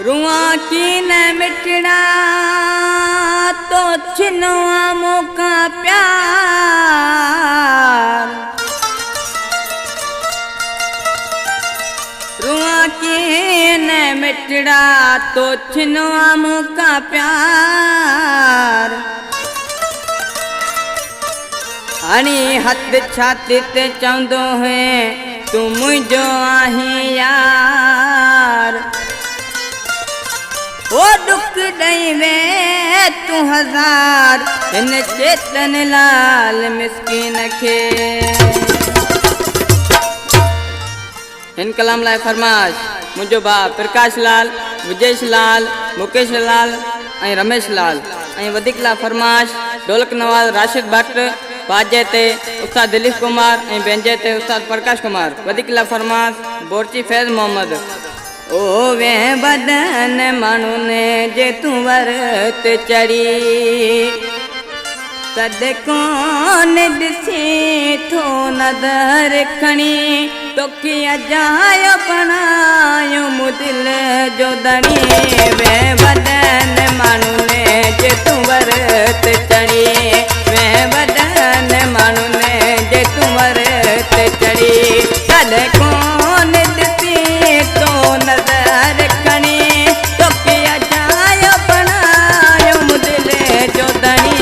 रुआ की न मिटना तो छिनवा मौका प्यार। रुआ की न मिटना तो छिनवा मौका प्यार। हनी हथ छाती ते चवंदो है तू मुझो आही यार। ओ दुख दई वे तू हजार इन चेतन लाल मिस्किन के। इन कलाम लाए फरमाश मुझो बा प्रकाश लाल, विजेश लाल, मुकेश लाल ऐं रमेश लाल ऐं वधीक ला फरमाश ढोलक नवाज राशिद भट्ट, बाजे ते उस्ताद दिलीप कुमार ऐं बेंजे ते उस्ताद प्रकाश कुमार। वधीक ला फरमाश बोरची फैज़ मोहम्मद। ओ वे बदन मानू ने जे तू वरत चढ़ी सद कौन दिसी थो नदर खणी तोखे अजायो बनायो मुदिल जो दणी। वे बदन मानू ने जे तू वरत चढ़ी, वे बदन मानू ने जे तू वरत चढ़ी सद कौन दिसी तो नजर खणी तोखे अजायो बनायो मुदिल जो दणी।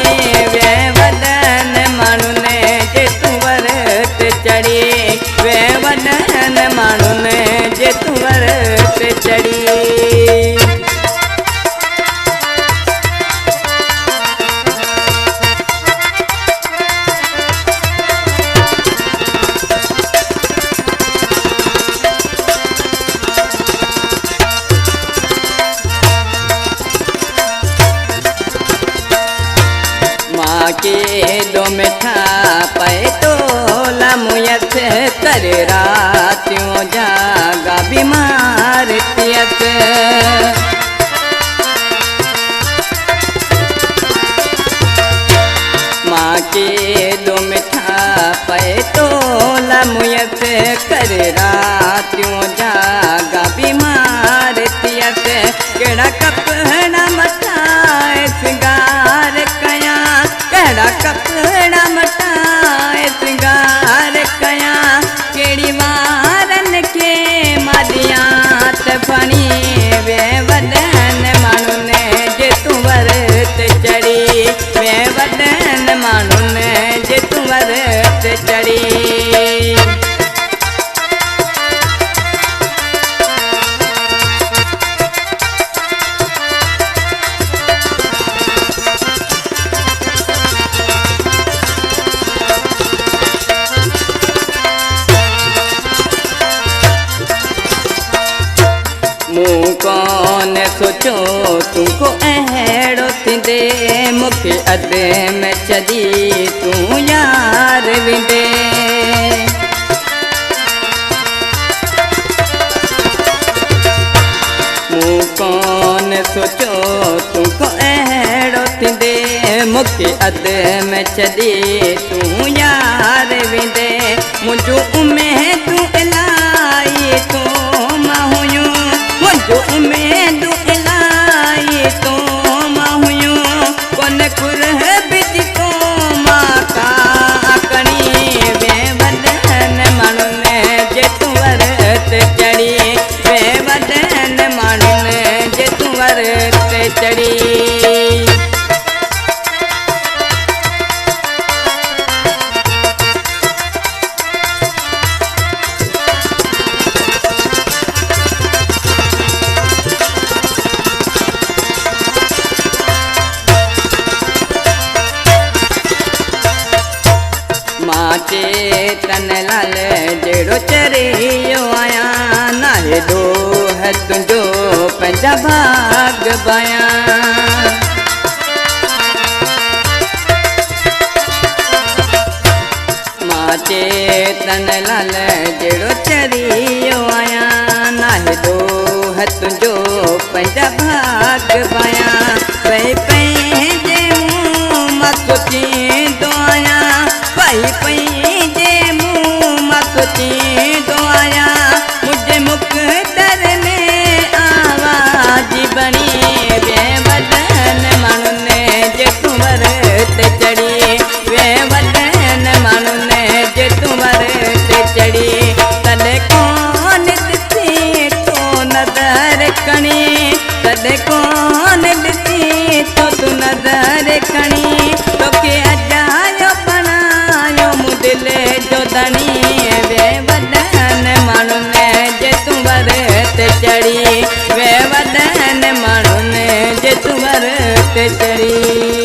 वे बदन मानू ने जे तू वरत चढ़ी, वे बदन मानू ने जे तू वरत चढ़ी। के दो मिठा पे तो लमुयत कर रातियों जागा बीमार तियत। माँ के दो मिठा पे तो लमुयत कर रातियों जागा बीमार तियत। केड़ा कपड़ा मटाए सिंगार कया, केड़ा कपड़ा मटाए सिंगार कया, केड़ी वारन के मादियात फणी। वे बदन मानू ने जे तू वरत चढ़ी, वे बदन मानू ने जे तू वरत चढ़ी। मूं कौन सोचो तुमको अहिड़ो थींदे मूंखे अधे में छॾी तूं यार विंदे। मूं कौन सोचो तुमको अहिड़ो थींदे मूंखे अधे में छॾी तूं यार विंदे। मुंहिंजूं उमेदूं इलाही तो मां हुयूं, मुंहिंजूं उमेदूं इलाही तो मां हुयूं, कोन कुरह बिज तो मां का कणी। वे बदन माण्हू ने जे तू वरत चढ़ी, वे बदन माण्हू ने जे तू वरत चढ़ी। चेतन लाल जेड़ो चरियो आया नाहे दो है तुझो पंजा भाग बया। माँ चेतन लाल जेड़ो चरियो आया नाहे दो है तुझो पंजा भाग बया। पई पंहिंजे मुँह मां सोची तो आया, पई पंहिंजे मुँह मां सोची तो आया, मुझे मुक़दर में आवाज़ धनी वे वदन माण्हू ने जे तूं भरत चढ़ी वे वदन माण्हू ने जे तूं भरत चढ़ी।